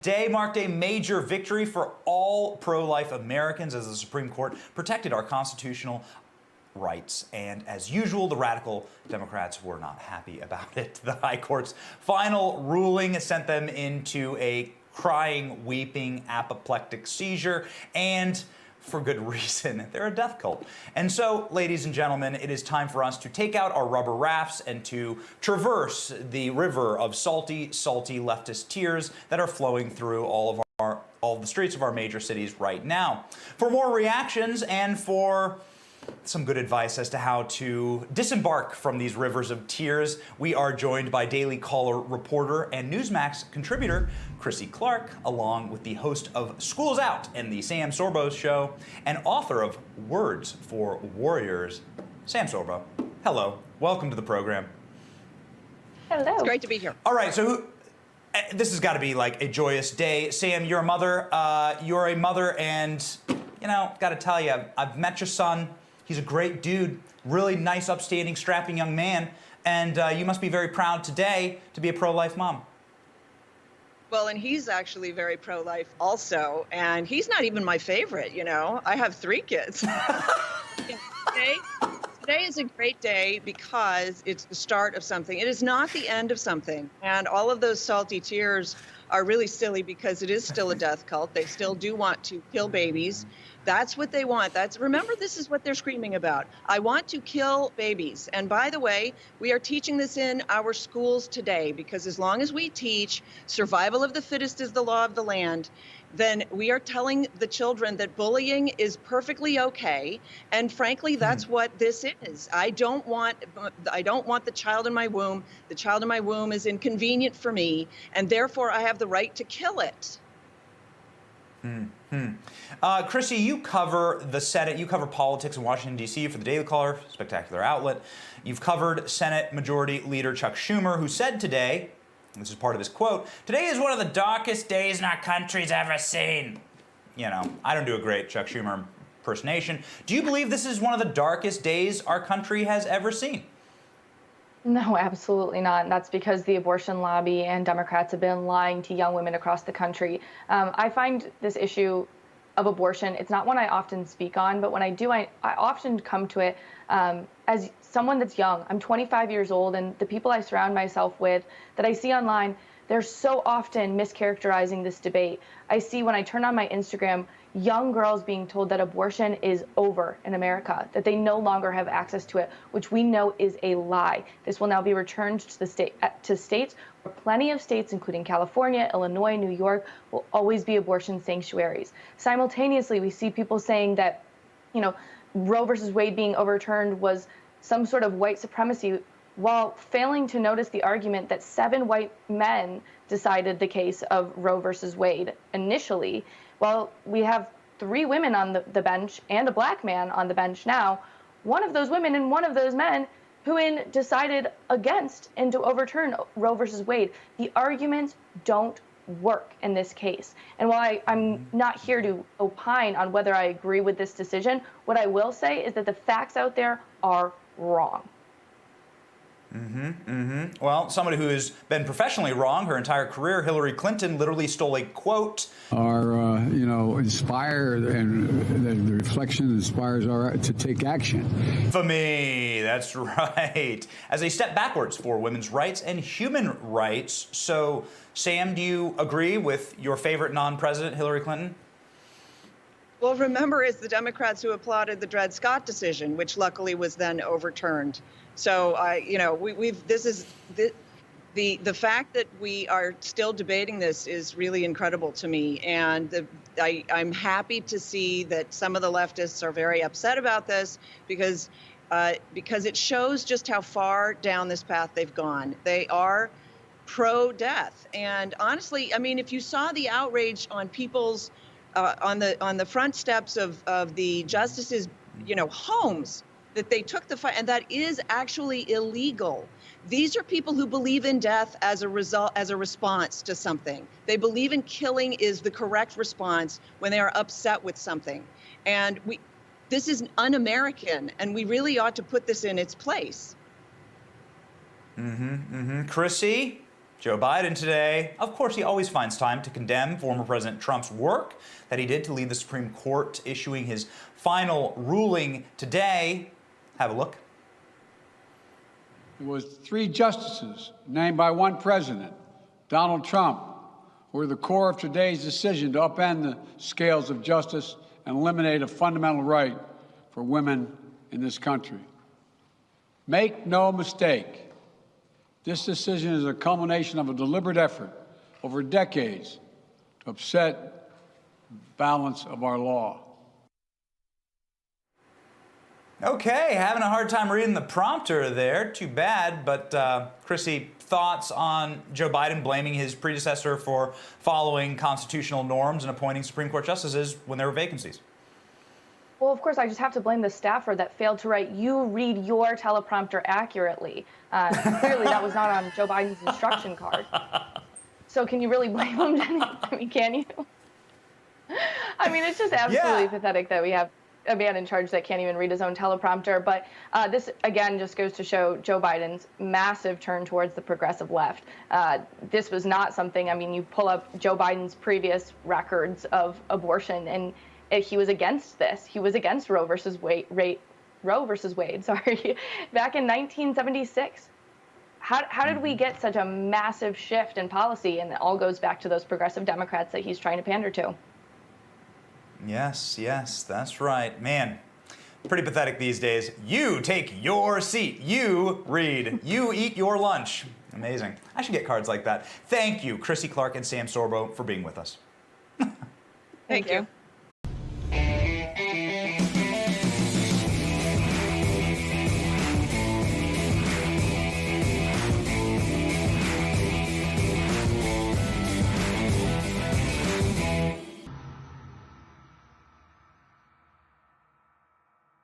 Today marked a major victory for all pro-life Americans as the Supreme Court protected our constitutional rights. And as usual, the radical Democrats were not happy about it. The High Court's final ruling sent them into a crying, weeping, apoplectic seizure, and for good reason. They're a death cult. And so, ladies and gentlemen, it is time for us to take out our rubber rafts and to traverse the river of salty, salty leftist tears that are flowing through all of the streets of our major cities right now. For more reactions and for some good advice as to how to disembark from these rivers of tears, we are joined by Daily Caller reporter and Newsmax contributor Chrissy Clark, along with the host of School's Out and the Sorbo Show, and author of Words for Warriors, Sam Sorbo. Hello, welcome to the program. Hello. It's great to be here. All right, so this has got to be like a joyous day. Sam, you're a mother. And, you know, got to tell you, I've met your son. He's a great dude, really nice, upstanding, strapping young man, and you must be very proud today to be a pro-life mom. Well, and he's actually very pro-life also, and he's not even my favorite, you know. I have 3 kids. Today is a great day because it's the start of something. It is not the end of something, and all of those salty tears are really silly because it is still a death cult. They still do want to kill babies. That's what they want. Remember, this is what they're screaming about. I want to kill babies. And by the way, we are teaching this in our schools today because as long as we teach survival of the fittest is the law of the land, then we are telling the children that bullying is perfectly okay. And frankly, that's what this is. I don't want the child in my womb. The child in my womb is inconvenient for me, and therefore I have the right to kill it. Chrissy, you cover the Senate, you cover politics in Washington, D.C. for the Daily Caller, spectacular outlet. You've covered Senate Majority Leader Chuck Schumer, who said today, this is part of his quote, "Today is one of the darkest days in our country's ever seen." You know, I don't do a great Chuck Schumer impersonation. Do you believe this is one of the darkest days our country has ever seen? No, absolutely not. And that's because the abortion lobby and Democrats have been lying to young women across the country. I find this issue of abortion, it's not one I often speak on, but when I do, I often come to it as someone that's young. I'm 25 years old, and the people I surround myself with that I see online, they're so often mischaracterizing this debate. I see when I turn on my Instagram, young girls being told that abortion is over in America, that they no longer have access to it, which we know is a lie. This will now be returned to the states where plenty of states, including California, Illinois, New York, will always be abortion sanctuaries. Simultaneously, we see people saying that, you know, Roe versus Wade being overturned was some sort of white supremacy, while failing to notice the argument that 7 white men decided the case of Roe versus Wade initially. Well, we have 3 women on the bench and a black man on the bench now. One of those women and one of those men who decided against and to overturn Roe versus Wade. The arguments don't work in this case. And while I'm not here to opine on whether I agree with this decision, what I will say is that the facts out there are wrong. Well, somebody who has been professionally wrong her entire career, Hillary Clinton, literally stole a quote. Inspire, and the reflection inspires our to take action. For me, that's right. As a step backwards for women's rights and human rights. So, Sam, do you agree with your favorite non-president, Hillary Clinton? Well, remember, it's the Democrats who applauded the Dred Scott decision, which luckily was then overturned. So, the fact that we are still debating this is really incredible to me. And I'm happy to see that some of the leftists are very upset about this because it shows just how far down this path they've gone. They are pro-death. And honestly, I mean, if you saw the outrage on people's on the front steps of the justices, homes, that they took the fight, and that is actually illegal. These are people who believe in death as a response to something. They believe in killing is the correct response when they are upset with something. And this is un-American, and we really ought to put this in its place. Chrissy? Joe Biden today, of course, he always finds time to condemn former President Trump's work that he did to lead the Supreme Court, issuing his final ruling today. Have a look. There was 3 justices named by one president, Donald Trump, who were the core of today's decision to upend the scales of justice and eliminate a fundamental right for women in this country. Make no mistake, this decision is a culmination of a deliberate effort over decades to upset the balance of our law. Okay, having a hard time reading the prompter there. Too bad, but Chrissy, thoughts on Joe Biden blaming his predecessor for following constitutional norms and appointing Supreme Court justices when there were vacancies? Well, of course, I just have to blame the staffer that failed to write, "You read your teleprompter accurately." Clearly, that was not on Joe Biden's instruction card. So can you really blame him, Jenny? I mean, can you? I mean, it's just absolutely pathetic that we have a man in charge that can't even read his own teleprompter. But this, again, just goes to show Joe Biden's massive turn towards the progressive left. This was not something, I mean, you pull up Joe Biden's previous records of abortion, and he was against this. He was against Roe versus Wade, sorry, back in 1976. How did we get such a massive shift in policy? And it all goes back to those progressive Democrats that he's trying to pander to. Yes, that's right. Man, pretty pathetic these days. You take your seat. You read. You eat your lunch. Amazing. I should get cards like that. Thank you, Chrissy Clark and Sam Sorbo, for being with us. Thank you.